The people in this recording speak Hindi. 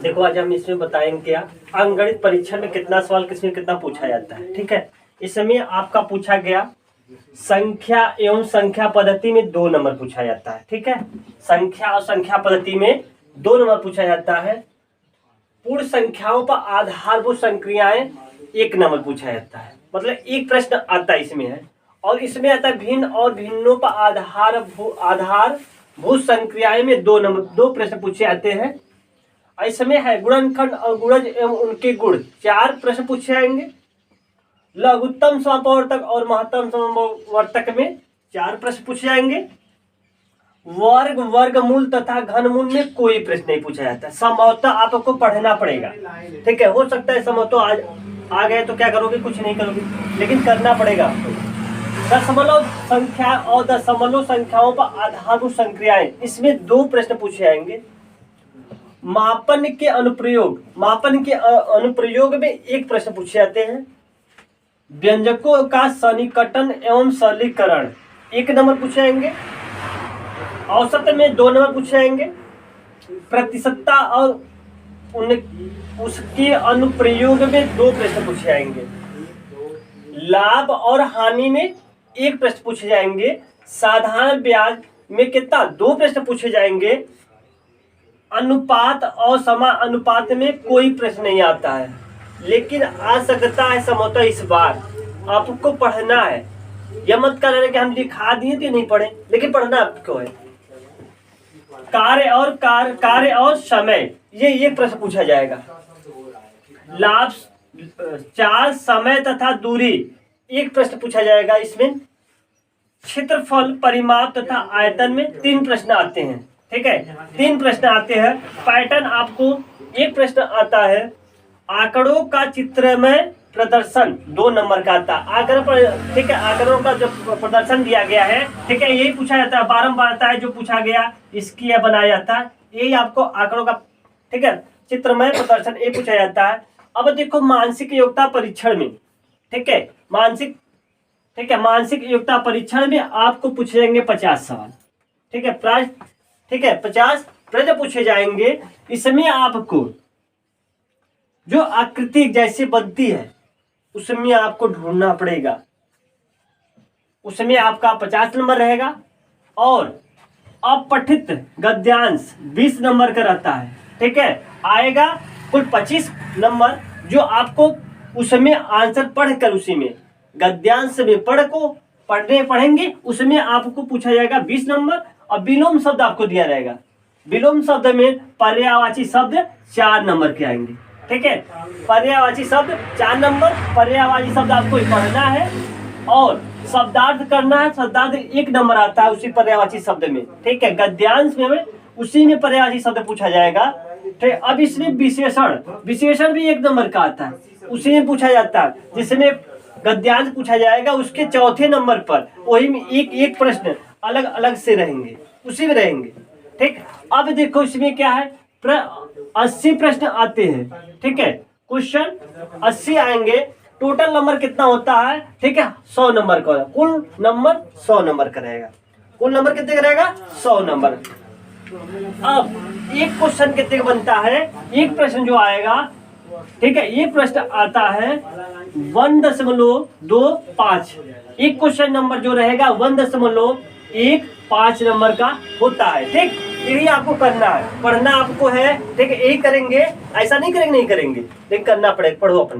देखो आज हम इसमें बताएंगे क्या अंकगणित परीक्षण में कितना सवाल किसमें कितना पूछा जाता है। ठीक है, इसमें आपका पूछा गया संख्या एवं संख्या पद्धति में 2 नंबर पूछा जाता है। ठीक है, संख्या और संख्या पद्धति में 2 नंबर पूछा जाता है। पूर्ण संख्याओं पर आधारभूत संक्रियाएं 1 नंबर पूछा जाता है। मतलब एक प्रश्न आता है इसमें है, और इसमें आता है भिन्न और भिन्नों पर आधारभूत संक्रियाएं में 2 प्रश्न पूछे जाते हैं। इसमें है गुणनखंड और गुणज एवं उनके गुण 4 प्रश्न पूछे जाएंगे। लघुत्तम समवर्तक और महत्तम समवर्तक में 4 प्रश्न पूछे जाएंगे। वर्गमूल तथा घनमूल में कोई प्रश्न नहीं पूछा जाता। समवर्तक आपको पढ़ना पड़ेगा। ठीक है, हो सकता है समवर्तक आज आ गए तो क्या करोगे, कुछ नहीं करोगे, लेकिन करना पड़ेगा आपको। दशमलव संख्या और दशमलव संख्याओं पर आधारभूत संक्रियाएं, इसमें 2 प्रश्न पूछे जाएंगे। मापन के अनुप्रयोग में 1 प्रश्न पूछे जाते हैं। व्यंजकों का सन्निकटन एवं सरलीकरण 1 नंबर पूछे जाएंगे। औसत में 2 नंबर पूछे जाएंगे। प्रतिशतता और उसके अनुप्रयोग में 2 प्रश्न पूछे जाएंगे। लाभ और हानि में 1 प्रश्न पूछे जाएंगे। साधारण ब्याज में कितना 2 प्रश्न पूछे जाएंगे। अनुपात और समानुपात में कोई प्रश्न नहीं आता है, लेकिन आ सकता है समझौता। इस बार आपको पढ़ना है, यह मत करना कि हम लिखा दिए थे नहीं पढ़े, लेकिन पढ़ना आपको है। कार्य और समय, ये 1 प्रश्न पूछा जाएगा। लाभ 4 समय तथा दूरी 1 प्रश्न पूछा जाएगा। इसमें क्षेत्रफल परिमाप तथा आयतन में 3 प्रश्न आते हैं। ठीक है, 3 प्रश्न आते हैं। पैटर्न आपको 1 प्रश्न आता है। आंकड़ों का चित्रमय प्रदर्शन 2 नंबर का आता है। आंकड़ों पर, ठीक है, आंकड़ों का जो प्रदर्शन दिया गया है, ठीक है, यही पूछा जाता है। बारंबार आता है जो पूछा गया, इसकी यह बनाया जाता है। यही आपको आंकड़ों का, ठीक है, चित्रमय प्रदर्शन ये पूछा जाता है। अब देखो मानसिक योग्यता परीक्षण में, ठीक है, मानसिक योग्यता परीक्षण में आपको पूछे जाएंगे 50 सवाल। ठीक है, ठीक है, 50 प्रश्न पूछे जाएंगे। इसमें आपको जो आकृति जैसे बनती है उसमें आपको ढूंढना पड़ेगा। उसमें आपका 50 नंबर रहेगा, और अपठित गद्यांश 20 नंबर का रहता है। ठीक है, आएगा कुल 25 नंबर, जो आपको उसमें आंसर पढ़कर, उसी में गद्यांश में पढ़ेंगे, उसमें आपको पूछा जाएगा 20 नंबर। और विलोम शब्द आपको दिया रहेगा। विलोम शब्द में पर्यायवाची शब्द 4 नंबर के आएंगे। ठीक है, पर्यायवाची शब्द 4 नंबर। पर्यायवाची शब्द आपको पढ़ना है और शब्दार्थ करना है। शब्दार्थ 1 नंबर आता है उसी पर्यायवाची शब्द में। ठीक है, गद्यांश में उसी में पर्यायवाची शब्द पूछा जाएगा। ठीक, अब इसमें विशेषण भी 1 नंबर का आता है, उसी में पूछा जाता है। जिसमें गद्यांश पूछा जाएगा, उसके 4थे नंबर पर वही में एक प्रश्न अलग अलग से रहेंगे, उसी में रहेंगे। ठीक, अब देखो इसमें क्या है, 80 प्रश्न आते हैं। ठीक है, क्वेश्चन 80 आएंगे। टोटल नंबर कितना होता है, ठीक है, 100 नंबर का। कुल नंबर 100 नंबर का रहेगा। कुल नंबर कितने का रहेगा, 100 नंबर। अब एक क्वेश्चन कितने का बनता है, एक प्रश्न जो आएगा, ठीक है, ये प्रश्न आता है 1.25। एक क्वेश्चन नंबर जो रहेगा 1.15 नंबर का होता है। ठीक, यही आपको करना है, पढ़ना आपको है। ठीक है, यही करेंगे, ऐसा नहीं करेंगे, लेकिन करना पड़ेगा। पढ़ो अपना।